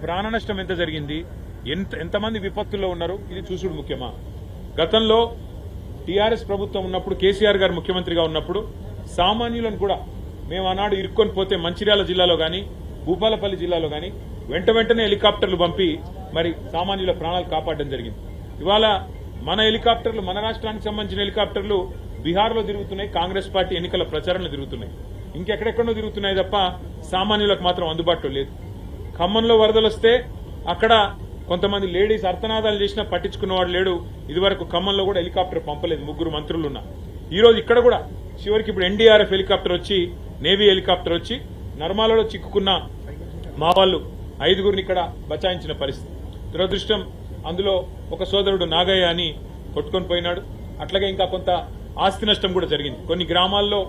ప్రాణ నష్టం ఎంత జరిగింది, ఎంతమంది విపత్తుల్లో ఉన్నారు, ఇది చూసుడు ముఖ్యమా? గతంలో టీఆర్ఎస్ ప్రభుత్వం ఉన్నప్పుడు, కేసీఆర్ గారు ముఖ్యమంత్రిగా ఉన్నప్పుడు సామాన్యులను కూడా మేము ఆనాడు ఇరుక్కొని పోతే మంచిర్యాల జిల్లాలో గాని భూపాలపల్లి జిల్లాలో గాని వెంటనే హెలికాప్టర్లు పంపి మరి సామాన్యుల ప్రాణాలు కాపాడడం జరిగింది. ఇవాళ మన హెలికాప్టర్లు, మన రాష్ట్రానికి సంబంధించిన హెలికాప్టర్లు బీహార్లో తిరుగుతున్నాయి, కాంగ్రెస్ పార్టీ ఎన్నికల ప్రచారంలో తిరుగుతున్నాయి, ఇంకెక్కడెక్కడో తిరుగుతున్నాయి తప్ప సామాన్యులకు మాత్రం అందుబాటులో లేదు. ఖమ్మంలో వరదలు వస్తే అక్కడ కొంతమంది లేడీస్ అర్థనాదాలు చేసినా పట్టించుకున్నవాడు లేడు. ఇదివరకు ఖమ్మంలో కూడా హెలికాప్టర్ పంపలేదు, 3 మంత్రులున్నా. ఈ రోజు ఇక్కడ కూడా చివరికి ఇప్పుడు ఎన్డీఆర్ఎఫ్ హెలికాప్టర్ వచ్చి, నేవీ హెలికాప్టర్ వచ్చి నర్మాలలో చిక్కుకున్న మా వాళ్ళు 5గురిని ఇక్కడ బచాయించిన పరిస్థితి. దురదృష్టం, అందులో ఒక సోదరుడు నాగయ్య అని కొట్టుకొని పోయినాడు. అట్లాగే ఇంకా కొంత ఆస్తి నష్టం కూడా జరిగింది. కొన్ని గ్రామాల్లో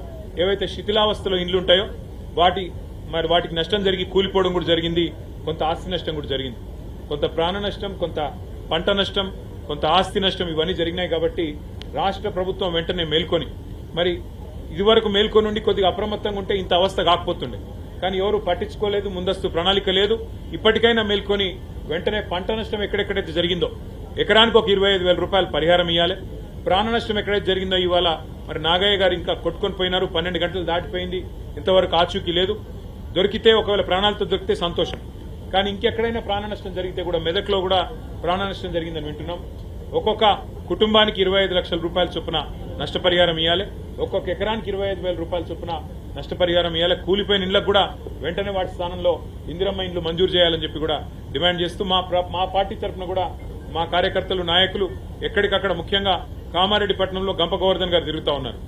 ఏవైతే శిథిలావస్థలో ఇండ్లుంటాయో వాటికి నష్టం జరిగి కూలిపోవడం కూడా జరిగింది. కొంత ఆస్తి నష్టం కూడా జరిగింది. కొంత ప్రాణ నష్టం, కొంత పంట నష్టం, కొంత ఆస్తి నష్టం, ఇవన్నీ జరిగినాయి. కాబట్టి రాష్ట్ర ప్రభుత్వం వెంటనే మేల్కొని, మరి ఇదివరకు మేల్కొని ఉండి కొద్దిగా అప్రమత్తంగా ఉంటే ఇంత అవస్థ కాకపోతుండే. కానీ ఎవరు పట్టించుకోలేదు, ముందస్తు ప్రణాళిక లేదు. ఇప్పటికైనా మేల్కొని వెంటనే పంట నష్టం ఎక్కడెక్కడైతే జరిగిందో ఎకరానికి ఒక 25,000 రూపాయలు పరిహారం ఇవ్వాలి. ప్రాణ నష్టం ఎక్కడైతే జరిగిందో ఇవాళ మరి నాగయ్య గారు ఇంకా కొట్టుకొని పోయినారు, 12 గంటలు దాటిపోయింది, ఇంతవరకు ఆచూకీ లేదు. దొరికితే ఒకవేళ ప్రాణాలతో దొరికితే సంతోషం. కానీ ఇంకెక్కడైనా ప్రాణ నష్టం జరిగితే కూడా మెదక్లో కూడా ప్రాణ నష్టం జరిగిందని వింటున్నాం. ఒక్కొక్క కుటుంబానికి 25 లక్షల రూపాయల చొప్పున నష్టపరిహారం ఇవ్వాలి. ఒక్కొక్క ఎకరానికి 25,000 రూపాయల చొప్పున నష్టపరిహారం ఇవ్వాలి. కూలిపోయిన ఇళ్లకు కూడా వెంటనే వాటి స్థానంలో ఇందిరమ్మ ఇండ్లు మంజూరు చేయాలని చెప్పి కూడా డిమాండ్ చేస్తూ మా పార్టీ తరఫున కూడా మా కార్యకర్తలు, నాయకులు ఎక్కడికక్కడ ముఖ్యంగా కామారెడ్డి పట్టణంలో గంప గోవర్ధన్ గారు తిరుగుతా ఉన్నారు.